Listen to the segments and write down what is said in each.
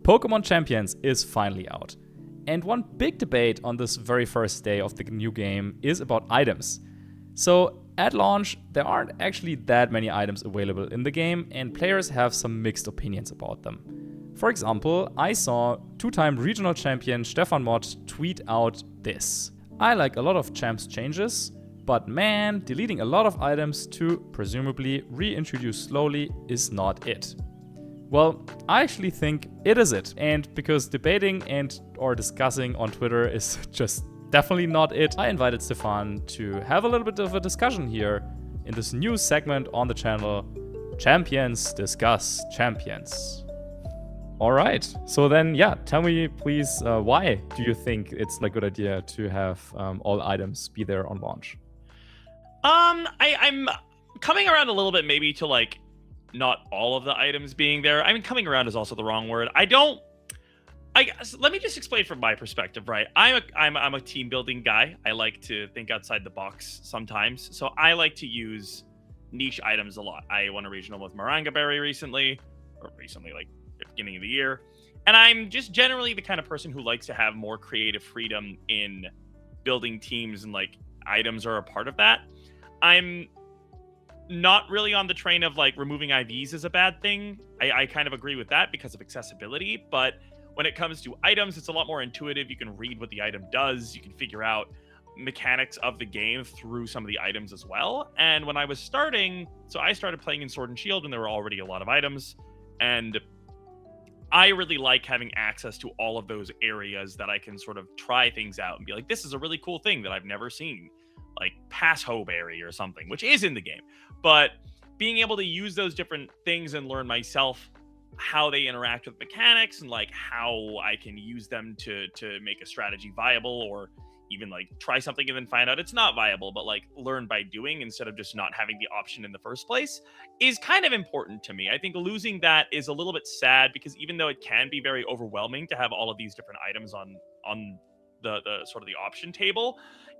Pokémon Champions is finally out. And one big debate on this very first day of the new game is about items. So at launch, there aren't actually that many items available in the game, and players have some mixed opinions about them. For example, I saw two-time regional champion Stefan Mott tweet out this. I like a lot of champs changes, but man, deleting a lot of items to presumably reintroduce slowly is not it. Well, I actually think it is it, and because debating and or discussing on Twitter is just definitely not it, I invited Stefan to have a little bit of a discussion here in this new segment on the channel, Champions Discuss Champions. Alright, so then tell me please, why do you think it's a good idea to have all items be there on launch? I'm coming around a little bit maybe to not all of the items being there. I mean, coming around is also the wrong word. I guess, let me just explain from my perspective, right? I'm a team building guy. I like to think outside the box sometimes. So I like to use niche items a lot. I won a regional with Moringa Berry recently, at the beginning of the year. And I'm just generally the kind of person who likes to have more creative freedom in building teams, and items are a part of that. I'm not really on the train of removing IVs is a bad thing. I kind of agree with that because of accessibility, but when it comes to items, it's a lot more intuitive. You can read what the item does. You can figure out mechanics of the game through some of the items as well. And when I was starting, so I started playing in Sword and Shield and there were already a lot of items, and I really like having access to all of those areas that I can sort of try things out and be like, this is a really cool thing that I've never seen, like Pass Berry or something, which is in the game. But being able to use those different things and learn myself how they interact with mechanics and how I can use them to make a strategy viable, or even try something and then find out it's not viable, but learn by doing instead of just not having the option in the first place, is kind of important to me. I think losing that is a little bit sad, because even though it can be very overwhelming to have all of these different items on the sort of the option table,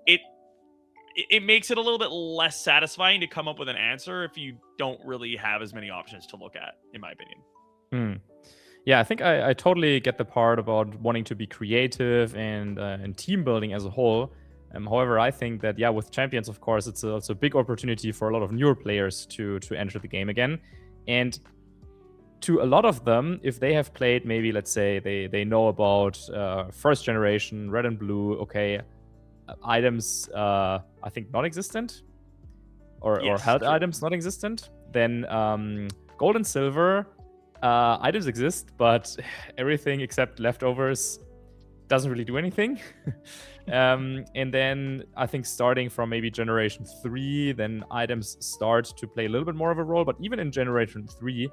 it makes it a little bit less satisfying to come up with an answer if you don't really have as many options to look at, in my opinion. Yeah, I think I totally get the part about wanting to be creative and team building as a whole. However, I think that, with Champions, of course, it's a big opportunity for a lot of newer players to enter the game again. And to a lot of them, if they have played, maybe, let's say, they know about first generation, red and blue, okay, items, I think, non-existent, or held true. Items non-existent, then gold and silver, items exist, but everything except leftovers doesn't really do anything. And then I think starting from maybe generation 3, then items start to play a little bit more of a role. But even in generation 3,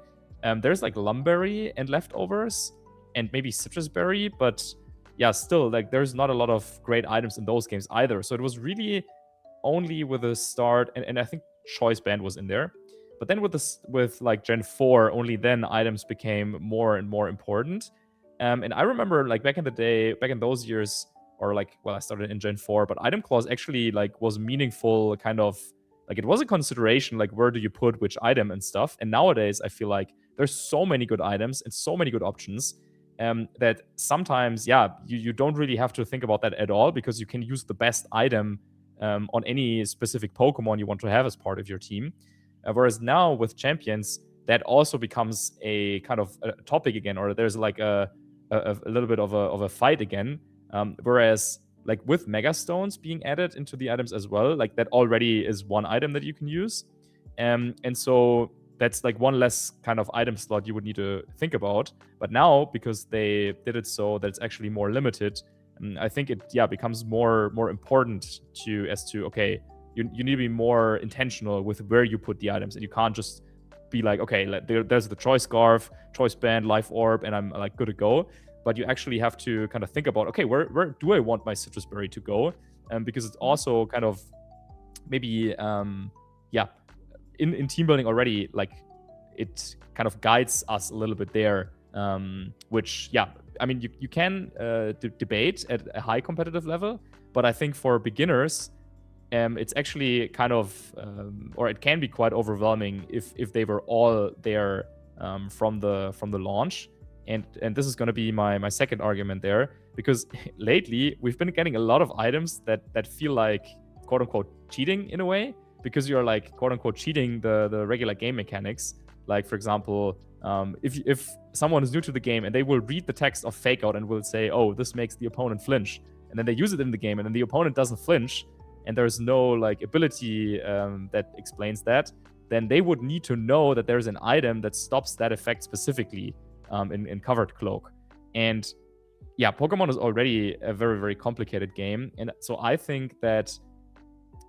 there's Lumberry and leftovers and maybe citrus berry, but still, there's not a lot of great items in those games either. So it was really only with the start, and I think Choice Band was in there. But then with Gen 4, only then items became more and more important. And I remember back in the day, back in those years, or I started in Gen 4, but item clause actually was meaningful, kind of it was a consideration, where do you put which item and stuff. And nowadays I feel there's so many good items and so many good options that sometimes, you don't really have to think about that at all, because you can use the best item on any specific Pokemon you want to have as part of your team. Whereas now with Champions, that also becomes a kind of a topic again, or there's a little bit of a fight again. Whereas with Mega Stones being added into the items as well, that already is one item that you can use. And so that's one less kind of item slot you would need to think about. But now, because they did it so that it's actually more limited, I think it becomes more important to okay, you need to be more intentional with where you put the items, and you can't just be okay, there's the Choice Scarf, Choice Band, Life Orb, and I'm good to go. But you actually have to kind of think about, okay, where do I want my Citrus Berry to go? Because it's also kind of maybe in team building already, it kind of guides us a little bit there, which I mean, you can debate at a high competitive level, but I think for beginners, it's actually kind of, or it can be quite overwhelming if they were all there from the launch. And this is going to be my second argument there, because lately we've been getting a lot of items that feel like quote unquote cheating in a way, because you're like quote unquote cheating the regular game mechanics. Like, for example, if someone is new to the game and they will read the text of fake out and will say, oh, this makes the opponent flinch, and then they use it in the game and then the opponent doesn't flinch, and there's no like ability that explains that, then they would need to know that there's an item that stops that effect specifically in Covered Cloak. And yeah, Pokemon is already a very, very complicated game. And so I think that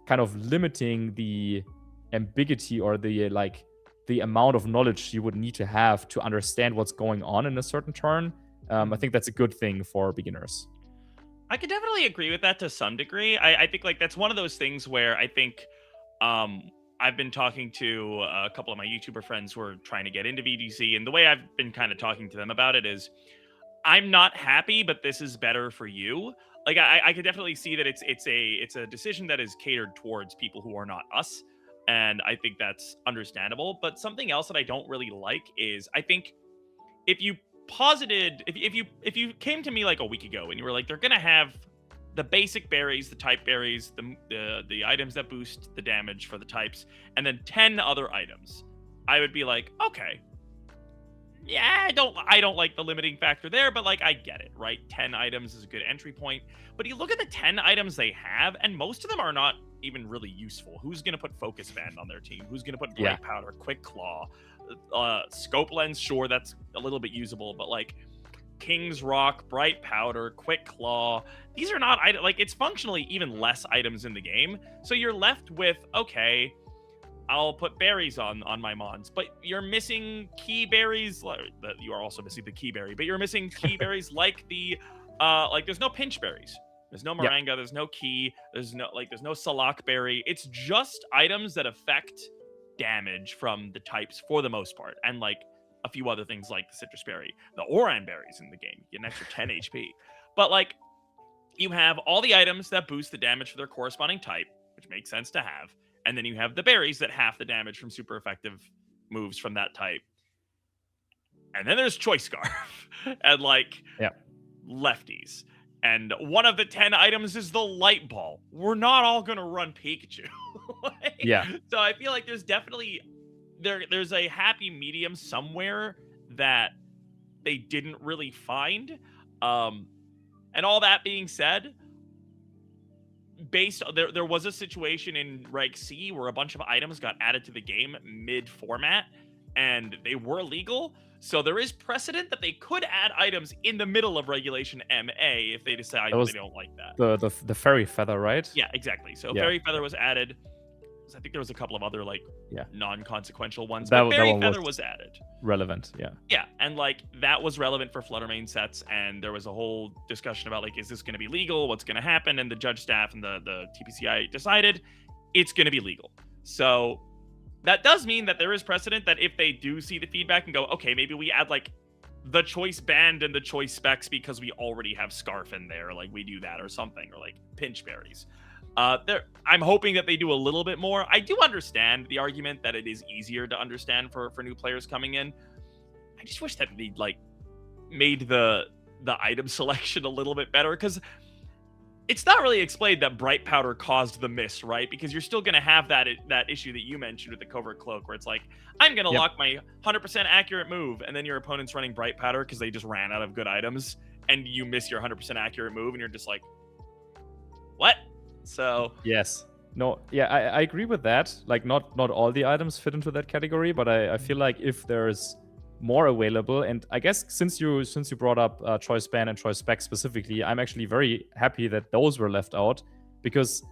kind of limiting the ambiguity or the amount of knowledge you would need to have to understand what's going on in a certain turn, I think that's a good thing for beginners. I could definitely agree with that to some degree. I think like that's one of those things where I think I've been talking to a couple of my YouTuber friends who are trying to get into VGC, and the way I've been kind of talking to them about it is, I'm not happy, but this is better for you. Like I could definitely see that it's a decision that is catered towards people who are not us, and I think that's understandable. But something else that I don't really like is, I think if you if you came to me like a week ago and you were like, they're gonna have the basic berries, the type berries, the items that boost the damage for the types, and then 10 other items, I would be like, okay, yeah, I don't like the limiting factor there, but like I get it, right? 10 items is a good entry point. But you look at the 10 items they have, and most of them are not even really useful. Who's gonna put Focus Band on their team? Who's gonna put Bright Powder, Quick Claw, Scope Lens? Sure, that's a little bit usable, but like King's Rock, Bright Powder, Quick Claw, these are not like, it's functionally even less items in the game. So you're left with, okay, I'll put berries on my mons, but you're missing key berries. You are also missing the key berry, but you're missing key berries like the like there's no pinch berries, there's no Moranga, there's no key, there's no Salak berry. It's just items that affect damage from the types for the most part, and like a few other things like the citrus berry, the Oran berries in the game, you get an extra 10 HP. But like, you have all the items that boost the damage for their corresponding type, which makes sense to have. And then you have the berries that half the damage from super effective moves from that type. And then there's Choice Scarf and like lefties. And one of the 10 items is the Light Ball. We're not all going to run Pikachu. So I feel like there's definitely there's a happy medium somewhere that they didn't really find. And all that being said, there was a situation in Reg C where a bunch of items got added to the game mid-format, and they were legal. So there is precedent that they could add items in the middle of Regulation MA if they decide they don't like that. The Fairy Feather, right? Yeah, exactly. So Fairy Feather was added. I think there was a couple of other like non-consequential ones, but Fairy Feather was added. Relevant, yeah, and like that was relevant for Flutter Mane sets, and there was a whole discussion about like, is this going to be legal? What's going to happen? And the judge staff and the TPCI decided it's going to be legal. So that does mean that there is precedent that if they do see the feedback and go, okay, maybe we add like the choice band and the choice specs because we already have Scarf in there, like we do that or something, or like pinch berries. I'm hoping that they do a little bit more. I do understand the argument that it is easier to understand for new players coming in. I just wish that they'd like made the item selection a little bit better, because it's not really explained that Bright Powder caused the miss, right? Because you're still going to have that issue that you mentioned with the Covert Cloak, where it's like, I'm going to lock my 100% accurate move, and then your opponent's running Bright Powder because they just ran out of good items, and you miss your 100% accurate move, and you're just like, what? So I agree with that. Like, not all the items fit into that category, but I feel like if there's more available, and I guess since you brought up Choice Band and Choice Spec specifically, I'm actually very happy that those were left out, because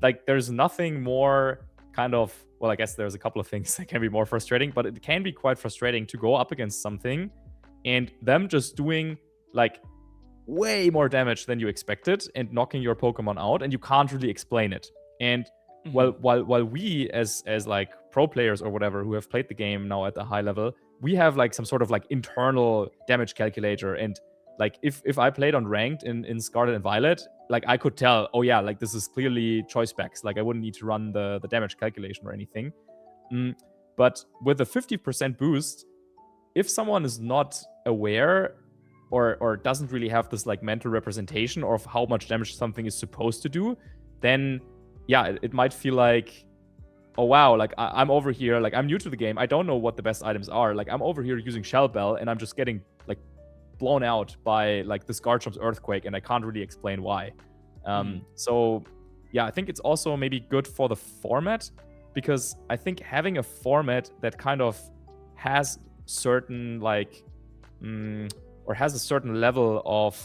like there's nothing more kind of, well, I guess there's a couple of things that can be more frustrating, but it can be quite frustrating to go up against something and them just doing like way more damage than you expected and knocking your Pokemon out, and you can't really explain it. And while we as like pro players or whatever who have played the game now at a high level, we have like some sort of like internal damage calculator, and like if I played on ranked in Scarlet and Violet, like I could tell, oh yeah, like this is clearly choice specs, like I wouldn't need to run the damage calculation or anything. But with a 50% boost, if someone is not aware or doesn't really have this like mental representation of how much damage something is supposed to do, then yeah, it might feel like, oh wow, like I'm over here, like I'm new to the game, I don't know what the best items are, like I'm over here using Shell Bell and I'm just getting like blown out by like this Garchomp's Earthquake and I can't really explain why. So yeah, I think it's also maybe good for the format, because I think having a format that kind of has certain like or has a certain level of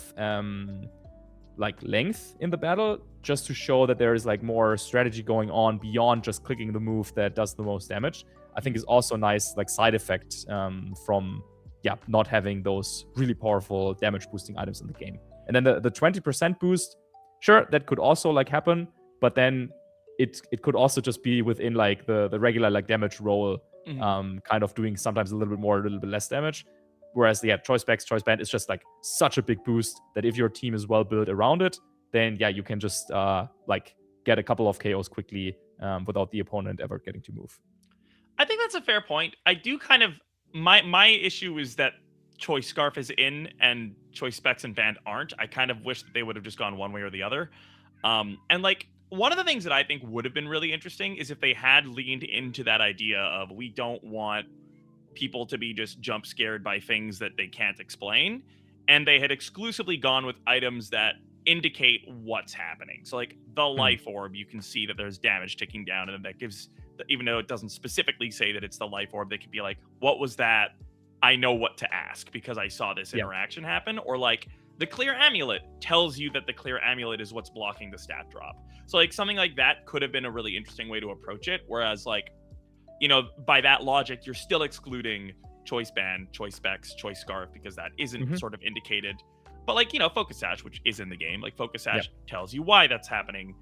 like length in the battle, just to show that there is like more strategy going on beyond just clicking the move that does the most damage, I think is also a nice like side effect from not having those really powerful damage boosting items in the game. And then the 20% boost, sure, that could also like happen, but then it could also just be within like the regular like damage roll, kind of doing sometimes a little bit more, a little bit less damage. Whereas choice specs, choice band is just like such a big boost that if your team is well built around it, then you can just like get a couple of KOs quickly without the opponent ever getting to move. I think that's a fair point. I do kind of my issue is that choice scarf is in and choice specs and band aren't. I kind of wish that they would have just gone one way or the other. And like one of the things that I think would have been really interesting is if they had leaned into that idea of we don't want people to be just jump scared by things that they can't explain, and they had exclusively gone with items that indicate what's happening. So like the life orb, you can see that there's damage ticking down, and that gives, even though it doesn't specifically say that it's the life orb, they could be like, what was that? I know what to ask because I saw this interaction happen. Or like the clear amulet tells you that the clear amulet is what's blocking the stat drop. So like something like that could have been a really interesting way to approach it. Whereas like, you know, by that logic, you're still excluding choice band, choice specs, choice scarf, because that isn't sort of indicated. But like, you know, focus sash, which is in the game, like focus sash tells you why that's happening.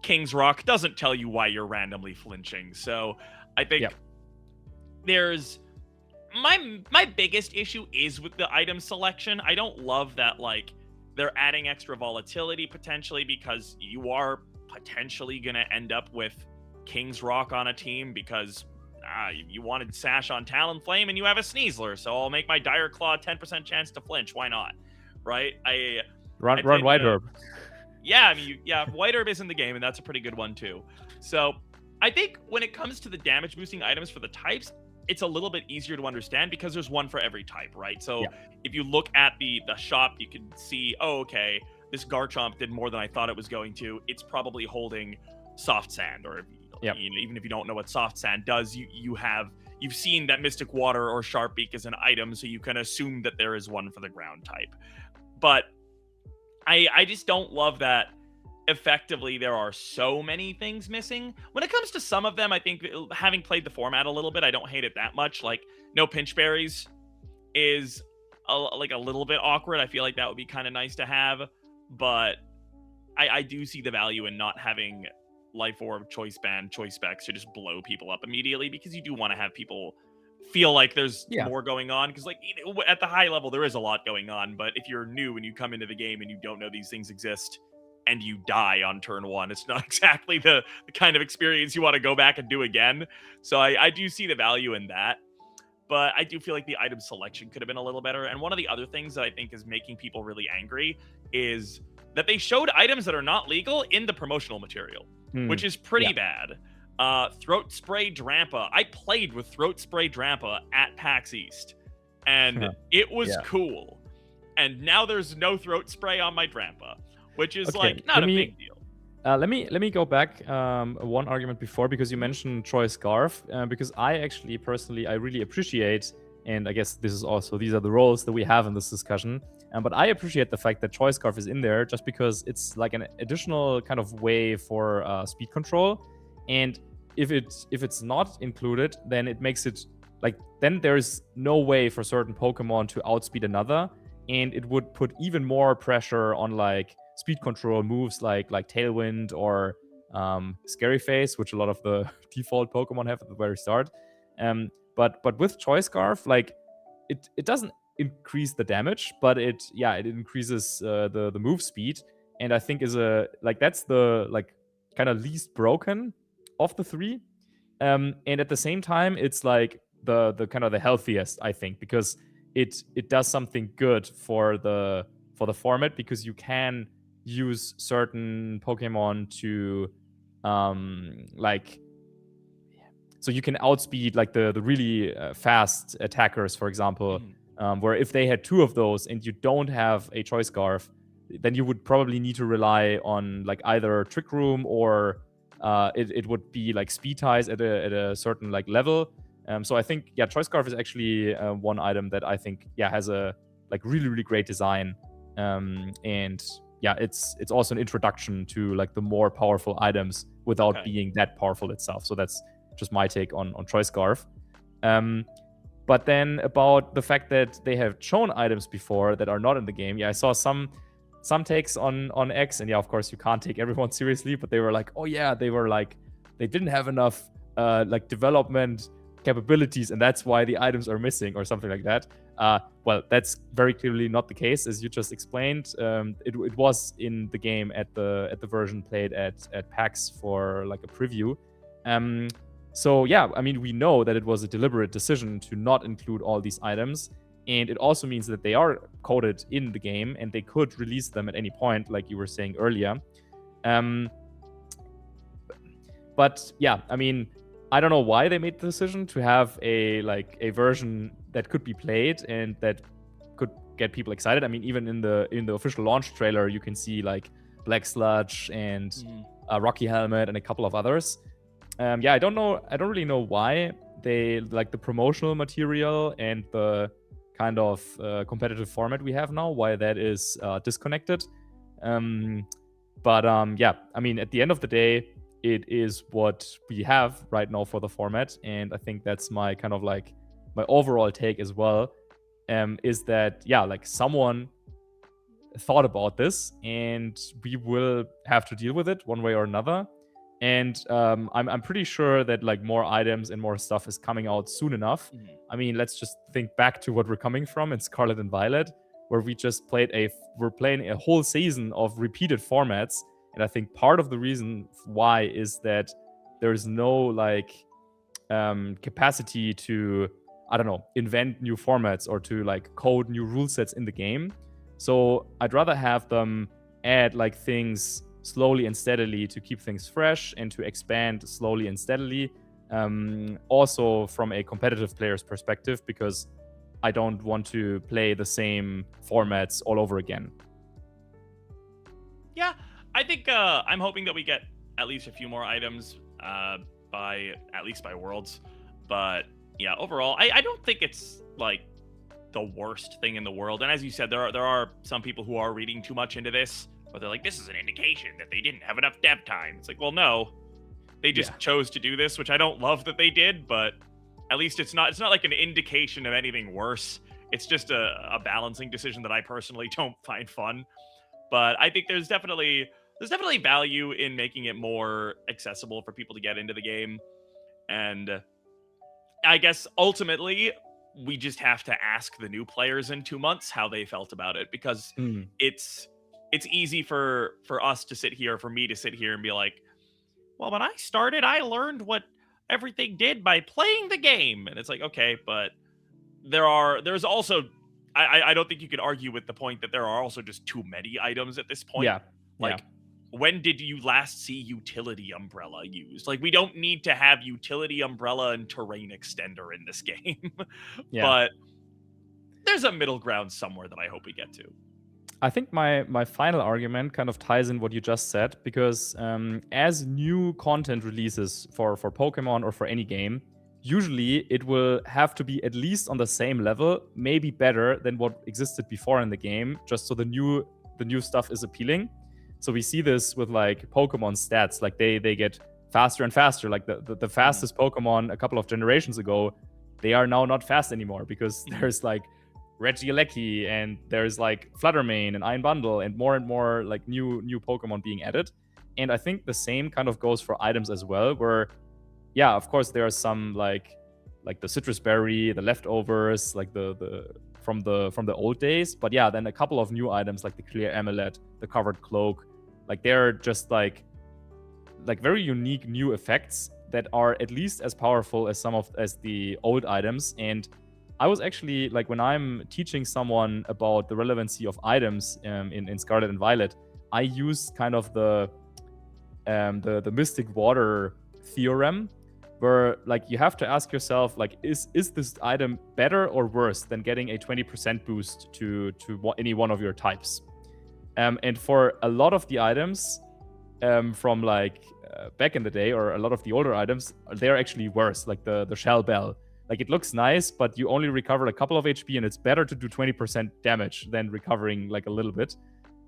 King's Rock doesn't tell you why you're randomly flinching. So I think there's my biggest issue is with the item selection. I don't love that like they're adding extra volatility potentially, because you are potentially going to end up with King's Rock on a team because you wanted Sash on Talonflame and you have a Sneasler, so I'll make my Dire Claw 10% chance to flinch. Why not? Right? Run White Herb. Yeah, I mean, White Herb is in the game, and that's a pretty good one too. So I think when it comes to the damage boosting items for the types, it's a little bit easier to understand because there's one for every type, right? So if you look at the shop, you can see, oh, okay, this Garchomp did more than I thought it was going to. It's probably holding Soft Sand, or you know, even if you don't know what Soft Sand does, you've seen that Mystic Water or Sharp Beak is an item, so you can assume that there is one for the ground type. But I just don't love that effectively there are so many things missing. When it comes to some of them, I think having played the format a little bit, I don't hate it that much. Like no pinch berries is like a little bit awkward. I feel like that would be kind of nice to have, but I do see the value in not having life orb, choice band, choice specs to just blow people up immediately, because you do want to have people feel like there's more going on, because like, you know, at the high level there is a lot going on, but if you're new and you come into the game and you don't know these things exist and you die on turn one, it's not exactly the kind of experience you want to go back and do again. So I do see the value in that, but I do feel like the item selection could have been a little better. And one of the other things that I think is making people really angry is that they showed items that are not legal in the promotional material, which is pretty bad. Throat Spray Drampa. I played with Throat Spray Drampa at PAX East, and it was cool. And now there's no Throat Spray on my Drampa, which is like not a big deal. Let me go back one argument before, because you mentioned Troy Scarf, because I actually personally I really appreciate, and I guess these are the roles that we have in this discussion. But I appreciate the fact that Choice Scarf is in there, just because it's like an additional kind of way for speed control. And if it's not included, then it makes it like, then there's no way for certain Pokemon to outspeed another, and it would put even more pressure on like speed control moves like Tailwind or Scary Face, which a lot of the default Pokemon have at the very start. But with Choice Scarf, like it doesn't increase the damage, but it increases the move speed, and I think that's the like kind of least broken of the three. And at the same time, it's like the kind of the healthiest, I think, because it does something good for the format, because you can use certain Pokemon to like, so you can outspeed like the really fast attackers, for example, where if they had 2 of those and you don't have a Choice Scarf, then you would probably need to rely on like either Trick Room or it would be like Speed Ties at a certain like level. So I think Choice Scarf is actually one item that I think has a like really great design, and it's also an introduction to like the more powerful items without being that powerful itself. So that's just my take on Choice Scarf. But then about the fact that they have shown items before that are not in the game. I saw some takes on X, and of course you can't take everyone seriously, but they were like, oh yeah, they didn't have enough like development capabilities, and that's why the items are missing or something like that. Well, that's very clearly not the case, as you just explained. It was in the game at the version played at PAX for like a preview. So I mean, we know that it was a deliberate decision to not include all these items, and it also means that they are coded in the game and they could release them at any point, like you were saying earlier. But I mean, I don't know why they made the decision to have a version that could be played and that could get people excited. I mean, even in the official launch trailer, you can see like Black Sludge and Rocky Helmet and a couple of others. I don't really know why they like the promotional material and the kind of competitive format we have now, why that is disconnected. I mean, at the end of the day, it is what we have right now for the format, and I think that's my kind of like my overall take as well. Is that like someone thought about this, and we will have to deal with it one way or another. And I'm pretty sure that like more items and more stuff is coming out soon enough. I mean, let's just think back to what we're coming from in Scarlet and Violet, where we just we're playing a whole season of repeated formats. And I think part of the reason why is that there's no like capacity to, I don't know, invent new formats or to like code new rule sets in the game. So I'd rather have them add like things slowly and steadily to keep things fresh and to expand slowly and steadily. Also from a competitive player's perspective, because I don't want to play the same formats all over again. Yeah, I think I'm hoping that we get at least a few more items by Worlds. But overall, I don't think it's like the worst thing in the world. And as you said, there are some people who are reading too much into this, but they're like, this is an indication that they didn't have enough dev time. It's like, well, no, they just chose to do this, which I don't love that they did, but at least it's not like an indication of anything worse. It's just a balancing decision that I personally don't find fun. But I think there's definitely value in making it more accessible for people to get into the game. And I guess ultimately we just have to ask the new players in 2 months how they felt about it, because it's easy for us to sit here, for me to sit here and be like, well, when I started, I learned what everything did by playing the game. And it's like, okay, but there's also, I don't think you could argue with the point that there are also just too many items at this point. When did you last see Utility Umbrella used? Like, we don't need to have Utility Umbrella and Terrain Extender in this game. But there's a middle ground somewhere that I hope we get to. I think my final argument kind of ties in what you just said, because as new content releases for Pokemon or for any game, usually it will have to be at least on the same level, maybe better than what existed before in the game, just so the new stuff is appealing. So we see this with like Pokemon stats, like they get faster and faster. Like the fastest Pokemon a couple of generations ago, they are now not fast anymore, because there's like Regieleki and there's like Fluttermane and Iron Bundle and more like new Pokemon being added. And I think the same kind of goes for items as well, where of course there are some like the Citrus Berry, the leftovers, like the from the old days, but then a couple of new items like the Clear Amulet, the Covered Cloak, like they're just like like very unique new effects that are at least as powerful as as the old items. And I was actually like, when I'm teaching someone about the relevancy of items in Scarlet and Violet, I use kind of the Mystic Water theorem, where like you have to ask yourself, like, is this item better or worse than getting a 20% boost to any one of your types? And for a lot of the items from like back in the day, or a lot of the older items, they're actually worse. Like the Shell Bell, like it looks nice, but you only recover a couple of HP, and it's better to do 20% damage than recovering like a little bit.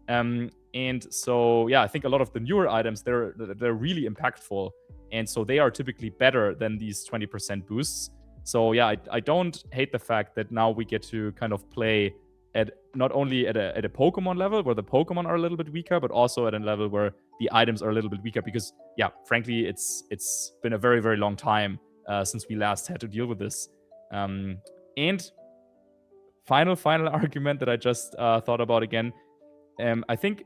And so yeah, I think a lot of the newer items, they're really impactful, and so they are typically better than these 20% boosts. So yeah, I don't hate the fact that now we get to kind of play at not only at a Pokemon level where the Pokemon are a little bit weaker, but also at a level where the items are a little bit weaker, because yeah, frankly, it's been a very, very long time since we last had to deal with this. And final argument that I just thought about again, I think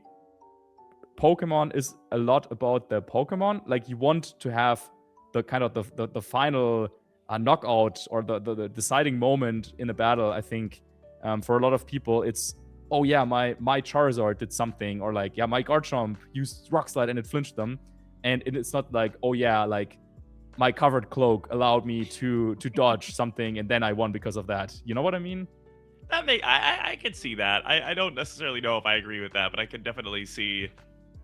Pokemon is a lot about the Pokemon. Like, you want to have the kind of the final knockout, or the deciding moment in a battle. I think for a lot of people, it's, oh yeah, my Charizard did something, or like, yeah, my Garchomp used Rock Slide and it flinched them. And it's not like, oh yeah, like my covered cloak allowed me to dodge something and then I won because of that. You know what I mean? I could see that. I don't necessarily know if I agree with that, but I can definitely see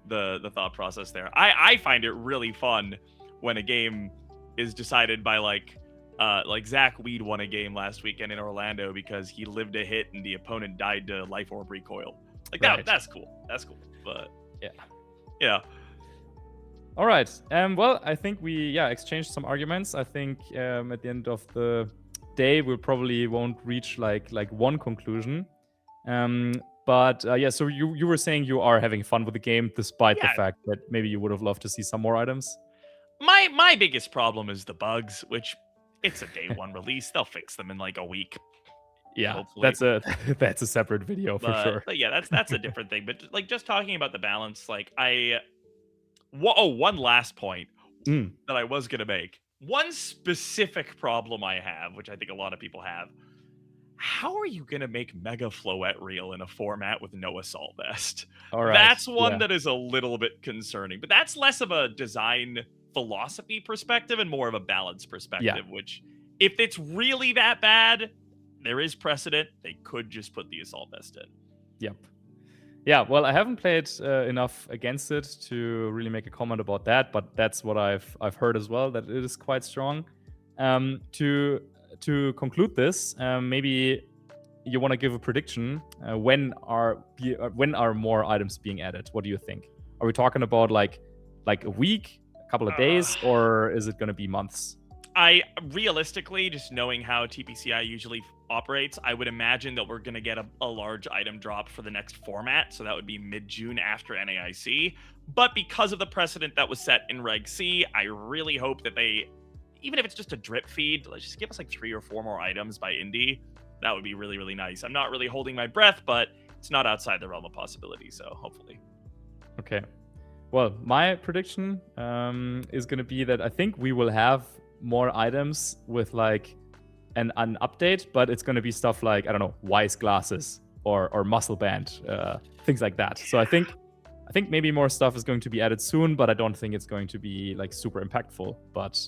the thought process there. I find it really fun when a game is decided by like Zach Weed won a game last weekend in Orlando because he lived a hit and the opponent died to Life Orb Recoil. Like that, right. That's cool. That's cool. But yeah. All right. Well, I think we exchanged some arguments. I think at the end of the day, we probably won't reach like one conclusion. But so you were saying you are having fun with the game, despite the fact that maybe you would have loved to see some more items. My biggest problem is the bugs, which it's a day one release. They'll fix them in like a week. Yeah, hopefully. that's a separate video for sure. But yeah, that's a different thing. But like, just talking about the balance, like one last point that I was gonna make. One specific problem I have, which I think a lot of people have. How are you going to make Mega Floette real in a format with no Assault Vest? All right. That's one that is a little bit concerning. But that's less of a design philosophy perspective and more of a balance perspective, which, if it's really that bad, there is precedent. They could just put the Assault Vest in. Yep. Yeah, well, I haven't played enough against it to really make a comment about that, but that's what I've heard as well, that it is quite strong. To conclude this, maybe you want to give a prediction. When are more items being added? What do you think? Are we talking about like a week, a couple of days, or is it going to be months? I realistically, just knowing how TPCI usually operates, I would imagine that we're going to get a large item drop for the next format. So that would be mid-June after NAIC. But because of the precedent that was set in Reg C, I really hope that they, even if it's just a drip feed, let's just give us like 3 or 4 more items by Indy. That would be really, really nice. I'm not really holding my breath, but it's not outside the realm of possibility. So hopefully. Okay. Well, my prediction is going to be that I think we will have more items with like an update, but it's going to be stuff like, I don't know, Wise Glasses or Muscle Band, things like that. So I think maybe more stuff is going to be added soon, but I don't think it's going to be like super impactful. But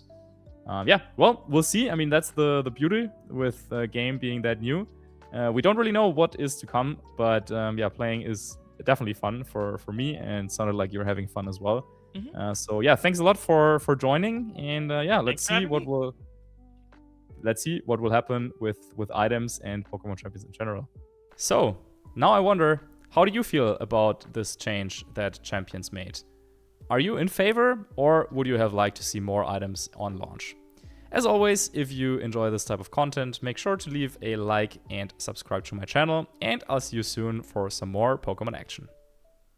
well, we'll see. I mean, that's the beauty with the game being that new. We don't really know what is to come, but playing is definitely fun for me, and sounded like you're having fun as well. Mm-hmm. So yeah, thanks a lot for joining, and let's see what will happen with items and Pokemon Champions in general. So now I wonder, how do you feel about this change that Champions made? Are you in favor, or would you have liked to see more items on launch? As always, if you enjoy this type of content, make sure to leave a like and subscribe to my channel, and I'll see you soon for some more Pokemon action.